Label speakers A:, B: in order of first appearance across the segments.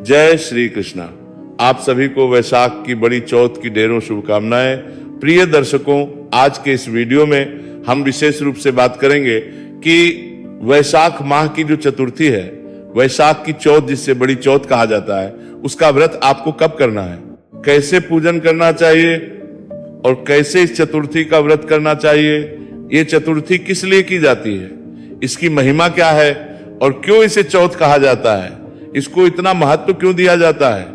A: जय श्री कृष्णा। आप सभी को वैशाख की बड़ी चौथ की ढेरों शुभकामनाएं। प्रिय दर्शकों, आज के इस वीडियो में हम विशेष रूप से बात करेंगे कि वैशाख माह की जो चतुर्थी है, वैशाख की चौथ जिससे बड़ी चौथ कहा जाता है, उसका व्रत आपको कब करना है, कैसे पूजन करना चाहिए और कैसे इस चतुर्थी का व्रत करना चाहिए। ये चतुर्थी किस लिए की जाती है, इसकी महिमा क्या है और क्यों इसे चौथ कहा जाता है, इसको इतना महत्व क्यों दिया जाता है।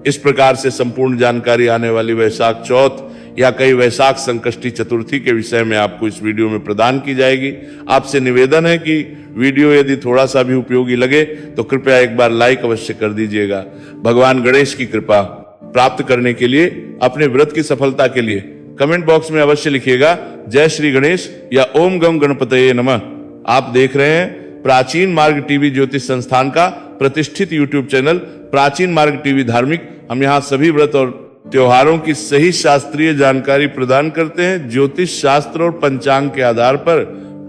A: इस प्रकार से संपूर्ण जानकारी आने वाली वैशाख चौथ या कई वैशाख संकष्टी चतुर्थी के विषय में आपको इस वीडियो में प्रदान की जाएगी। आपसे निवेदन है कि वीडियो यदि थोड़ा सा भी उपयोगी लगे तो कृपया एक बार लाइक अवश्य कर दीजिएगा। भगवान गणेश की कृपा प्राप्त करने के लिए, अपने व्रत की सफलता के लिए कमेंट बॉक्स में अवश्य लिखिएगा जय श्री गणेश या ओम गम गणपतये नमः। आप देख रहे हैं प्राचीन मार्ग टीवी ज्योतिष संस्थान का प्रतिष्ठित यूट्यूब चैनल प्राचीन मार्ग टीवी धार्मिक। हम यहाँ सभी व्रत और त्योहारों की सही शास्त्रीय जानकारी प्रदान करते हैं। ज्योतिष शास्त्र और पंचांग के आधार पर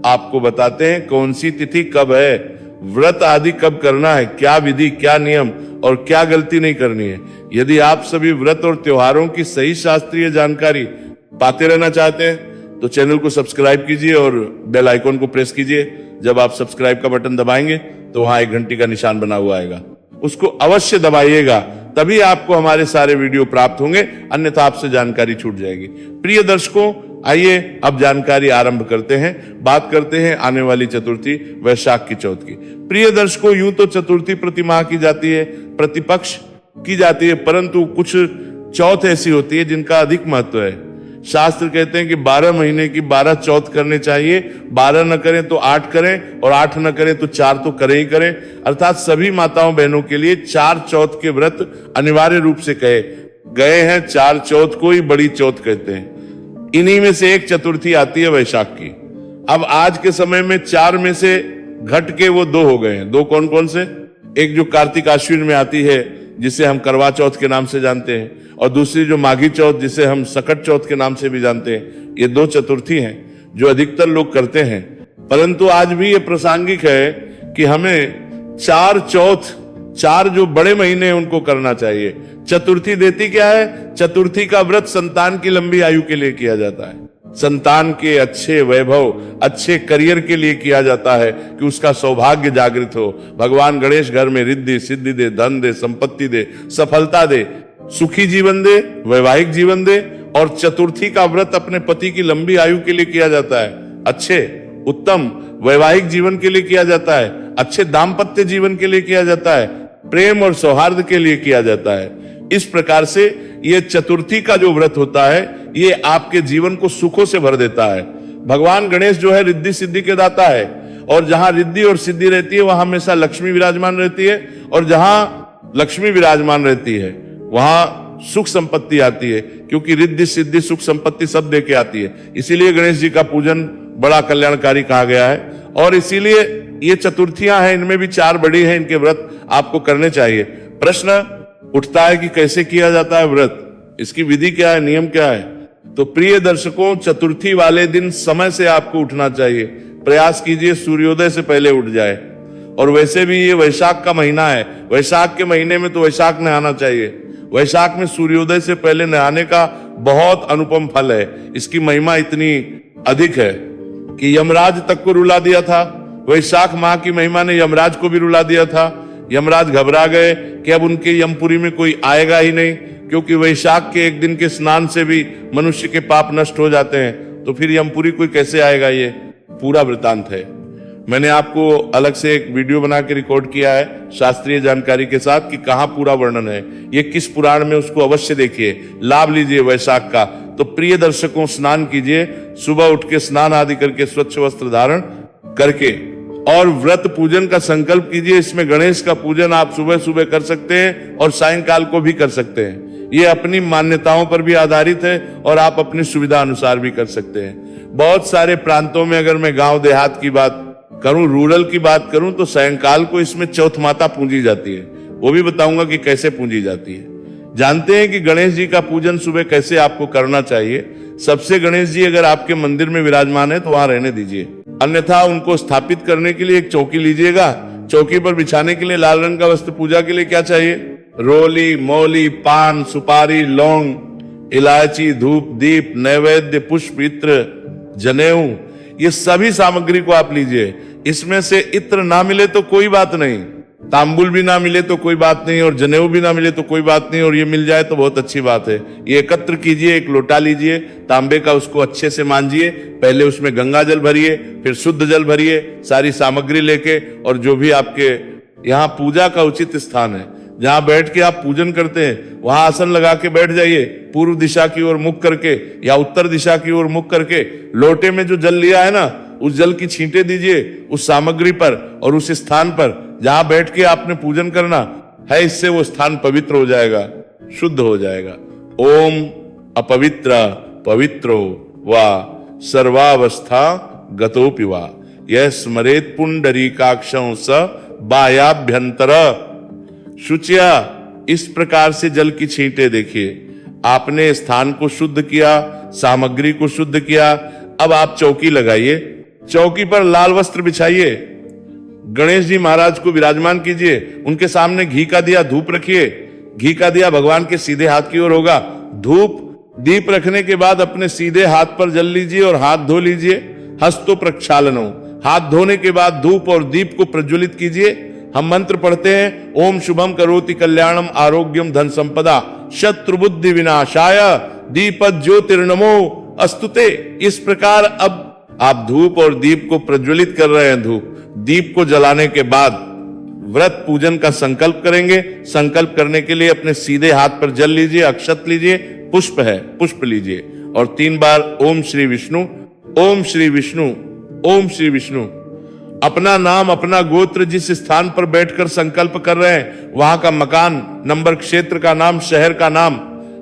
A: आपको बताते हैं कौन सी तिथि कब है, व्रत आदि कब करना है, क्या विधि, क्या नियम और क्या गलती नहीं करनी है। यदि आप सभी व्रत और त्योहारों की सही शास्त्रीय जानकारी पाते रहना चाहते हैं तो चैनल को सब्सक्राइब कीजिए और बेल आइकॉन को प्रेस कीजिए। जब आप सब्सक्राइब का बटन दबाएंगे तो वहां एक घंटी का निशान बना हुआ आएगा, उसको अवश्य दबाइएगा, तभी आपको हमारे सारे वीडियो प्राप्त होंगे, अन्यथा आपसे जानकारी छूट जाएगी। प्रिय दर्शकों, आइए अब जानकारी आरंभ करते हैं। बात करते हैं आने वाली चतुर्थी वैशाख की चौथ की। प्रिय दर्शकों, यूं तो चतुर्थी प्रतिमाह की जाती है, प्रतिपक्ष की जाती है, परंतु कुछ चौथ ऐसी होती है जिनका अधिक महत्व है। शास्त्र कहते हैं कि 12 महीने की 12 चौथ करने चाहिए, 12 न करें तो 8 करें और 8 न करें तो 4 तो करें ही करें। अर्थात सभी माताओं बहनों के लिए 4 चौथ के व्रत अनिवार्य रूप से कहे गए हैं। 4 चौथ को ही बड़ी चौथ कहते हैं। इन्हीं में से एक चतुर्थी आती है वैशाख की। अब आज के समय में 4 में से घट के वो 2 हो गए हैं। 2 कौन कौन से? एक जो कार्तिक आश्विन में आती है जिसे हम करवा चौथ के नाम से जानते हैं, और दूसरी जो माघी चौथ जिसे हम सकट चौथ के नाम से भी जानते हैं। ये 2 चतुर्थी हैं जो अधिकतर लोग करते हैं, परंतु आज भी ये प्रासंगिक है कि हमें 4 चौथ, 4 जो बड़े महीने हैं उनको करना चाहिए। चतुर्थी देती क्या है? चतुर्थी का व्रत संतान की लंबी आयु के लिए किया जाता है, संतान के अच्छे वैभव, अच्छे करियर के लिए किया जाता है कि उसका सौभाग्य जागृत हो। भगवान गणेश घर में रिद्धि सिद्धि दे, धन दे, संपत्ति दे, सफलता दे, सुखी जीवन दे, वैवाहिक जीवन दे। और चतुर्थी का व्रत अपने पति की लंबी आयु के लिए किया जाता है, अच्छे उत्तम वैवाहिक जीवन के लिए किया जाता है, अच्छे दाम्पत्य जीवन के लिए किया जाता है, प्रेम और सौहार्द के लिए किया जाता है। इस प्रकार से ये चतुर्थी का जो व्रत होता है ये आपके जीवन को सुखों से भर देता है। भगवान गणेश जो है रिद्धि सिद्धि के दाता है, और जहां रिद्धि और सिद्धि रहती है वहां हमेशा लक्ष्मी विराजमान रहती है, और जहां लक्ष्मी विराजमान रहती है वहां सुख संपत्ति आती है, क्योंकि रिद्धि सिद्धि सुख संपत्ति सब दे के आती है। इसीलिए गणेश जी का पूजन बड़ा कल्याणकारी कहा गया है। और इसीलिए ये चतुर्थियां हैं, इनमें भी 4 बड़ी हैं, इनके व्रत आपको करने चाहिए। प्रश्न उठता है कि कैसे किया जाता है व्रत, इसकी विधि क्या है, नियम क्या है। तो प्रिय दर्शकों, चतुर्थी वाले दिन समय से आपको उठना चाहिए। प्रयास कीजिए सूर्योदय से पहले उठ जाए। और वैसे भी ये वैशाख का महीना है, वैशाख के महीने में तो वैशाख नहाना चाहिए। वैशाख में सूर्योदय से पहले नहाने का बहुत अनुपम फल है। इसकी महिमा इतनी अधिक है कि यमराज तक को रुला दिया था। वैशाख माह की महिमा ने यमराज को भी रुला दिया था। यमराज घबरा गए कि अब उनके यमपुरी में कोई आएगा ही नहीं, क्योंकि वैशाख के एक दिन के स्नान से भी मनुष्य के पाप नष्ट हो जाते हैं, तो फिर यमपुरी कोई कैसे आएगा। ये पूरा वृतांत है। मैंने आपको अलग से एक वीडियो बना के रिकॉर्ड किया है शास्त्रीय जानकारी के साथ कि कहाँ पूरा वर्णन है, ये किस पुराण में, उसको अवश्य देखिए, लाभ लीजिए वैशाख का। तो प्रिय दर्शकों, स्नान कीजिए, सुबह उठ के स्नान आदि करके स्वच्छ वस्त्र धारण करके और व्रत पूजन का संकल्प कीजिए। इसमें गणेश का पूजन आप सुबह सुबह कर सकते हैं और सायंकाल को भी कर सकते हैं। ये अपनी मान्यताओं पर भी आधारित है और आप अपनी सुविधा अनुसार भी कर सकते हैं। बहुत सारे प्रांतों में, अगर मैं गांव देहात की बात करूं, रूरल की बात करूं, तो सायंकाल को इसमें चौथ माता पूजी जाती है। वो भी बताऊंगा कि कैसे पूजी जाती है। जानते हैं कि गणेश जी का पूजन सुबह कैसे आपको करना चाहिए। सबसे गणेश जी अगर आपके मंदिर में विराजमान है तो वहां रहने दीजिए, अन्यथा उनको स्थापित करने के लिए एक चौकी लीजिएगा। चौकी पर बिछाने के लिए लाल रंग का वस्त्र, पूजा के लिए क्या चाहिए? रोली, मौली, पान, सुपारी, लौंग, इलायची, धूप, दीप, नैवेद्य, पुष्प, इत्र, जनेऊ, ये सभी सामग्री को आप लीजिए। इसमें से इत्र ना मिले तो कोई बात नहीं, तांबुल भी ना मिले तो कोई बात नहीं, और जनेऊ भी ना मिले तो कोई बात नहीं, और ये मिल जाए तो बहुत अच्छी बात है। ये एकत्र कीजिए, एक लोटा लीजिए तांबे का, उसको अच्छे से मांजिए, पहले उसमें गंगा जल भरिए, फिर शुद्ध जल भरिए, सारी सामग्री लेके, और जो भी आपके यहाँ पूजा का उचित स्थान है, जहां बैठ के आप पूजन करते हैं, वहां आसन लगा के बैठ जाइए, पूर्व दिशा की ओर मुख करके या उत्तर दिशा की ओर मुख करके। लोटे में जो जल लिया है ना, उस जल की छींटे दीजिए उस सामग्री पर और उस स्थान पर जहां बैठ के आपने पूजन करना है, इससे वो स्थान पवित्र हो जाएगा, शुद्ध हो जाएगा। ओम अपवित्र पवित्रो वा सर्वावस्था गतोपि वा यह स्मरेत पुंडरीकाक्षं स बाह्याभ्यंतर शुचिया। इस प्रकार से जल की छींटे देखिए, आपने स्थान को शुद्ध किया, सामग्री को शुद्ध किया। अब आप चौकी लगाइए, चौकी पर लाल वस्त्र बिछाइए, गणेश जी महाराज को विराजमान कीजिए, उनके सामने घी का दिया धूप रखिए। घी का दिया भगवान के सीधे हाथ की ओर होगा। धूप दीप रखने के बाद अपने सीधे हाथ पर जल लीजिए और हाथ धो लीजिए। हस्तो प्रक्षालनो, हाथ धोने के बाद धूप और दीप को प्रज्वलित कीजिए। हम मंत्र पढ़ते हैं, ओम शुभम करोति कल्याणम आरोग्यम धन संपदा शत्रु बुद्धि विनाशाय दीपद ज्योतिर्नमो अस्तुते। इस प्रकार अब आप धूप और दीप को प्रज्वलित कर रहे हैं। धूप दीप को जलाने के बाद व्रत पूजन का संकल्प करेंगे। संकल्प करने के लिए अपने सीधे हाथ पर जल लीजिए, अक्षत लीजिए, पुष्प है पुष्प लीजिए और 3 बार ओम श्री विष्णु, ओम श्री विष्णु, ओम श्री विष्णु। अपना नाम, अपना गोत्र, जिस स्थान पर बैठकर संकल्प कर रहे हैं वहां का मकान नंबर, क्षेत्र का नाम, शहर का नाम,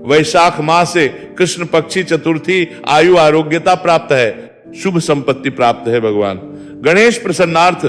A: वैशाख माह से कृष्ण पक्षी चतुर्थी, आयु आरोग्यता प्राप्त है, शुभ संपत्ति प्राप्त है। भगवान गणेश प्रसन्नार्थ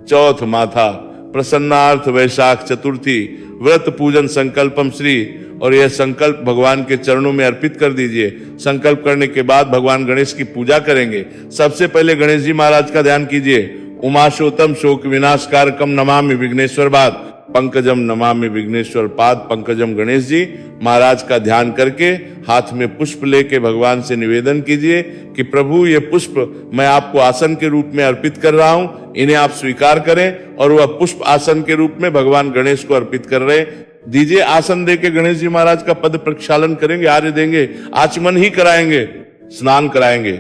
A: चौथ माथा, प्रसन्नार्थ वैशाख चतुर्थी, व्रत पूजन संकल्पम श्री। और यह संकल्प भगवान के चरणों में अर्पित कर दीजिए। संकल्प करने के बाद भगवान गणेश की पूजा करेंगे। सबसे पहले गणेश जी महाराज का ध्यान कीजिए। उमाशोतम शोक विनाशकारकम नमामि विघ्नेश्वर पाद, पंकजम नमामि विघ्नेश्वर पाद पंकजम। गणेश जी महाराज का ध्यान करके हाथ में पुष्प लेके भगवान से निवेदन कीजिए कि प्रभु ये पुष्प मैं आपको आसन के रूप में अर्पित कर रहा हूं, इन्हें आप स्वीकार करें। और वह पुष्प आसन के रूप में भगवान गणेश को अर्पित कर रहे दीजिए। आसन देके गणेश जी महाराज का पद प्रक्षालन करेंगे, आर्य देंगे, आचमन ही कराएंगे, स्नान कराएंगे।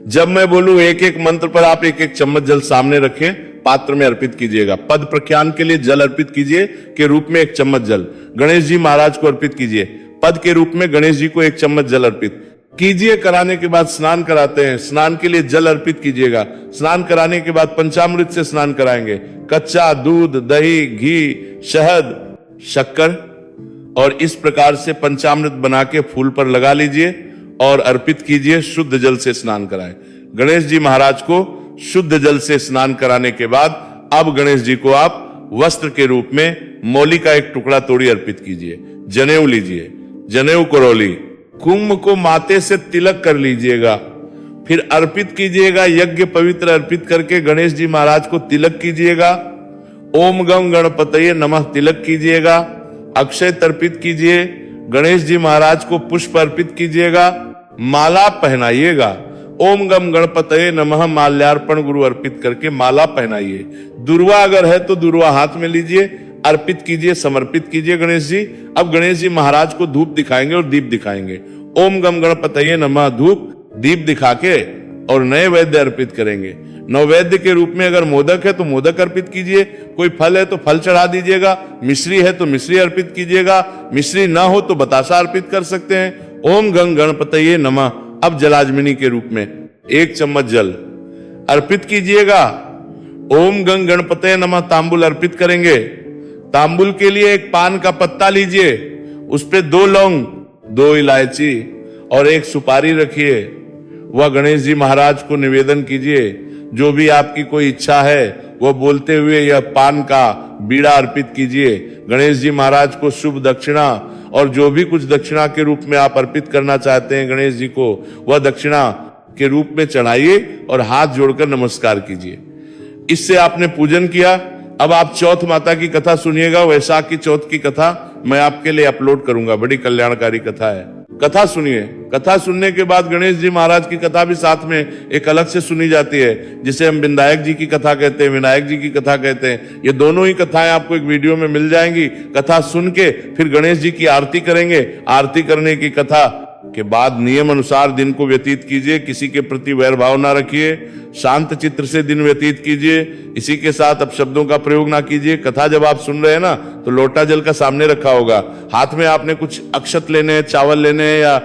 A: जब मैं बोलूं एक एक मंत्र पर आप एक एक चम्मच जल सामने रखें, पात्र में अर्पित कीजिएगा। पद प्रख्यान के लिए जल अर्पित कीजिए के रूप में 1 चम्मच जल गणेश जी महाराज को अर्पित कीजिए। पद के रूप में गणेश जी को 1 चम्मच जल अर्पित कीजिए। कराने के बाद स्नान कराते हैं, स्नान के लिए जल अर्पित कीजिएगा। स्नान कराने के बाद पंचामृत से स्नान कराएंगे। कच्चा दूध, दही, घी, शहद, शक्कर और इस प्रकार से पंचामृत बना के फूल पर लगा लीजिए और अर्पित कीजिए। शुद्ध जल से स्नान कराएं। गणेश जी महाराज को शुद्ध जल से स्नान कराने के बाद अब गणेश जी को आप वस्त्र के रूप में मौली का 1 टुकड़ा तोड़ी अर्पित कीजिए। जनेऊ लीजिए, जनेऊ कोरोली, कुंभ को माथे से तिलक कर लीजिएगा। फिर अर्पित कीजिएगा, यज्ञ पवित्र अर्पित करके गणेश जी महाराज को तिलक कीजिएगा। ओम गम गणपतये नमः तिलक कीजिएगा। अक्षय तर्पित कीजिए। गणेश जी महाराज को पुष्प अर्पित कीजिएगा। माला पहनाइएगा। ओम गम गणपतये नमः माल्यार्पण गुरु अर्पित करके माला पहनाइए। दुर्वा अगर है तो दुर्वा हाथ में लीजिए, अर्पित कीजिए, समर्पित कीजिए गणेश जी। अब गणेश जी महाराज को धूप दिखाएंगे और दीप दिखाएंगे। ओम गम गणपतये नमः धूप दीप दिखा के और नए वैद्य अर्पित करेंगे। नववैद्य के रूप में अगर मोदक है तो मोदक अर्पित कीजिए, कोई फल है तो फल चढ़ा दीजिएगा, मिश्री है तो मिश्री अर्पित कीजिएगा, मिश्री ना हो तो बतासा अर्पित कर सकते हैं। ओम गंग गणपतये नमः। अब जलाजमिनी के रूप में 1 चम्मच जल अर्पित कीजिएगा। ओम गंग गणपतये नमः तांबुल अर्पित करेंगे। तांबुल के लिए 1 पान का पत्ता लीजिए, उस पे 2 लौंग, 2 इलायची और 1 सुपारी रखिए। वह गणेश जी महाराज को निवेदन कीजिए। जो भी आपकी कोई इच्छा है वो बोलते हुए यह पान का बीड़ा अर्पित कीजिए। गणेश जी महाराज को शुभ दक्षिणा और जो भी कुछ दक्षिणा के रूप में आप अर्पित करना चाहते हैं गणेश जी को, वह दक्षिणा के रूप में चढ़ाइए और हाथ जोड़कर नमस्कार कीजिए। इससे आपने पूजन किया। अब आप चौथ माता की कथा सुनिएगा। वैशाख की चौथ की कथा मैं आपके लिए अपलोड करूंगा, बड़ी कल्याणकारी कथा है। कथा सुनिए। कथा सुनने के बाद गणेश जी महाराज की कथा भी साथ में एक अलग से सुनी जाती है, जिसे हम विनायक जी की कथा कहते हैं, विनायक जी की कथा कहते हैं। ये दोनों ही कथाएं आपको एक वीडियो में मिल जाएंगी। कथा सुन के फिर गणेश जी की आरती करेंगे। आरती करने की कथा के बाद नियम अनुसार दिन को व्यतीत कीजिए। किसी के प्रति वैर भाव ना रखिए, शांत चित्त से दिन व्यतीत कीजिए। इसी के साथ अपशब्दों का प्रयोग ना कीजिए। कथा जब आप सुन रहे हैं ना, तो लोटा जल का सामने रखा होगा, हाथ में आपने कुछ अक्षत लेने हैं, चावल लेने हैं या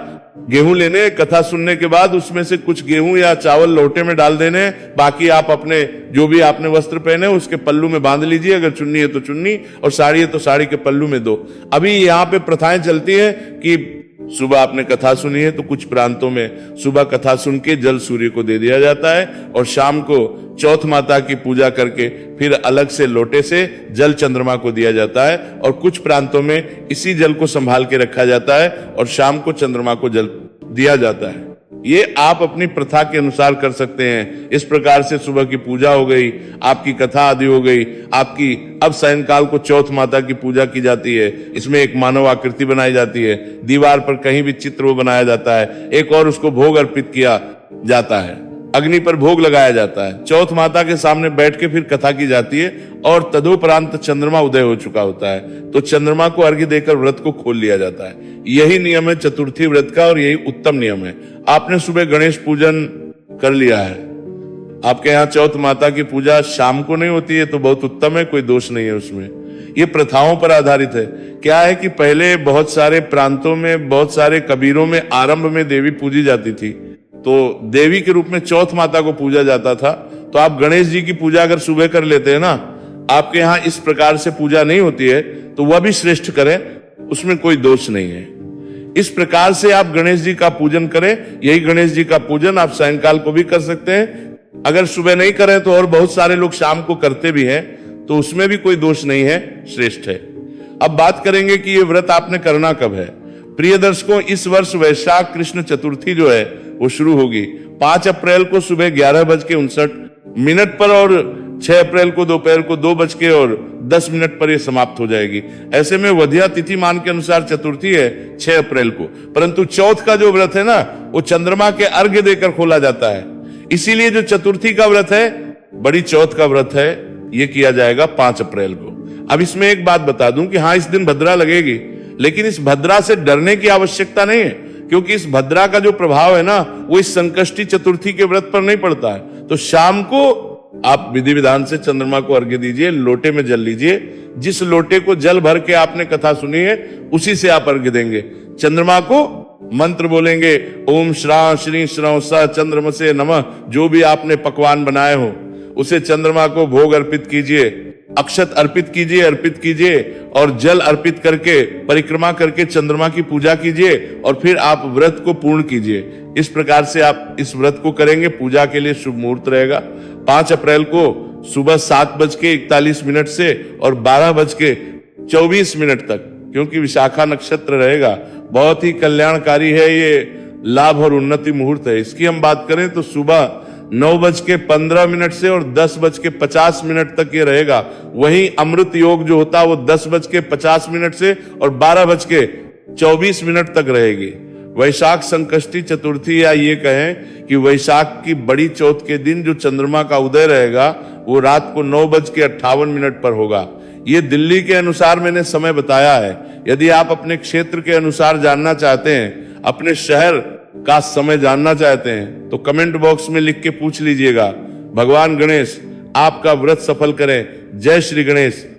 A: गेहूं लेने। कथा सुनने के बाद उसमें से कुछ गेहूं या चावल लोटे में डाल देने, बाकी आप अपने जो भी आपने वस्त्र पहने उसके पल्लू में बांध लीजिए। अगर चुन्नी है तो चुन्नी और साड़ी है तो साड़ी के पल्लू में दो। अभी यहाँ पे प्रथाएं चलती है कि सुबह आपने कथा सुनी है तो कुछ प्रांतों में सुबह कथा सुन के जल सूर्य को दे दिया जाता है और शाम को चौथ माता की पूजा करके फिर अलग से लोटे से जल चंद्रमा को दिया जाता है। और कुछ प्रांतों में इसी जल को संभाल के रखा जाता है और शाम को चंद्रमा को जल दिया जाता है। ये आप अपनी प्रथा के अनुसार कर सकते हैं। इस प्रकार से सुबह की पूजा हो गई, आपकी कथा आदि हो गई, आपकी अब सायंकाल को चौथ माता की पूजा की जाती है। इसमें एक मानव आकृति बनाई जाती है, दीवार पर कहीं भी चित्र वो बनाया जाता है। एक और उसको भोग अर्पित किया जाता है, अग्नि पर भोग लगाया जाता है। चौथ माता के सामने बैठ के फिर कथा की जाती है और तदुपरांत चंद्रमा उदय हो चुका होता है तो चंद्रमा को अर्घ्य देकर व्रत को खोल लिया जाता है। यही नियम है चतुर्थी व्रत का और यही उत्तम नियम है। आपने सुबह गणेश पूजन कर लिया है, आपके यहाँ चौथ माता की पूजा शाम को नहीं होती है तो बहुत उत्तम है, कोई दोष नहीं है उसमें। ये प्रथाओं पर आधारित है। क्या है कि पहले बहुत सारे प्रांतों में, बहुत सारे कबीरों में आरंभ में देवी पूजी जाती थी, तो देवी के रूप में चौथ माता को पूजा जाता था। तो आप गणेश जी की पूजा अगर सुबह कर लेते हैं ना, आपके यहाँ इस प्रकार से पूजा नहीं होती है तो वह भी श्रेष्ठ करें, उसमें कोई दोष नहीं है। इस प्रकार से आप गणेश जी का पूजन करें। यही गणेश जी का पूजन आप सायंकाल को भी कर सकते हैं। अगर सुबह नहीं करें तो और बहुत सारे लोग शाम को करते भी हैं, तो उसमें भी कोई दोष नहीं है, श्रेष्ठ है। अब बात करेंगे कि ये व्रत आपने करना कब है। प्रिय दर्शकों, इस वर्ष वैशाख कृष्ण चतुर्थी जो है वो शुरू होगी 5 अप्रैल को सुबह 11:59 पर और 6 अप्रैल को दोपहर को 2:10 पर यह समाप्त हो जाएगी। ऐसे में वधिया तिथि मान के अनुसार चतुर्थी है 6 अप्रैल को, परंतु चौथ का जो व्रत है ना, वो चंद्रमा के अर्घ्य देकर खोला जाता है। इसीलिए जो चतुर्थी का व्रत है, बड़ी चौथ का व्रत है, ये किया जाएगा 5 अप्रैल को। अब इसमें एक बात बता दूं कि हाँ, इस दिन भद्रा लगेगी, लेकिन इस भद्रा से डरने की आवश्यकता नहीं है, क्योंकि इस भद्रा का जो प्रभाव है ना, वो इस संकष्टी चतुर्थी के व्रत पर नहीं पड़ता है। तो शाम को आप विधि विधान से चंद्रमा को अर्घ्य दीजिए, लोटे में जल लीजिए। जिस लोटे को जल भर के आपने कथा सुनी है, उसी से आप अर्घ्य देंगे। चंद्रमा को मंत्र बोलेंगे, ओम श्रा श्री श्रव स चंद्रमसे नमः। जो भी आपने पकवान बनाए हो उसे चंद्रमा को भोग अर्पित कीजिए, अक्षत अर्पित कीजिए और जल अर्पित करके परिक्रमा करके चंद्रमा की पूजा कीजिए और फिर आप व्रत को पूर्ण कीजिए। इस प्रकार से आप इस व्रत को करेंगे। पूजा के लिए शुभ मुहूर्त रहेगा 5 अप्रैल को सुबह 7:41 से और 12:24 तक, क्योंकि विशाखा नक्षत्र रहेगा। बहुत ही कल्याणकारी है, ये लाभ और उन्नति मुहूर्त है। इसकी हम बात करें तो सुबह 9:15 से और 10:50 तक ये रहेगा। वहीं अमृत योग जो होता है वो 10:50 से और 12:24 तक रहेगी। वैशाख संकष्टी चतुर्थी, या ये कहें कि वैशाख की बड़ी चौथ के दिन जो चंद्रमा का उदय रहेगा वो रात को 9:58 पर होगा। ये दिल्ली के अनुसार मैंने समय बताया है। यदि आप अपने क्षेत्र के अनुसार जानना चाहते हैं, अपने शहर का समय जानना चाहते हैं, तो कमेंट बॉक्स में लिख के पूछ लीजिएगा। भगवान गणेश आपका व्रत सफल करें। जय श्री गणेश।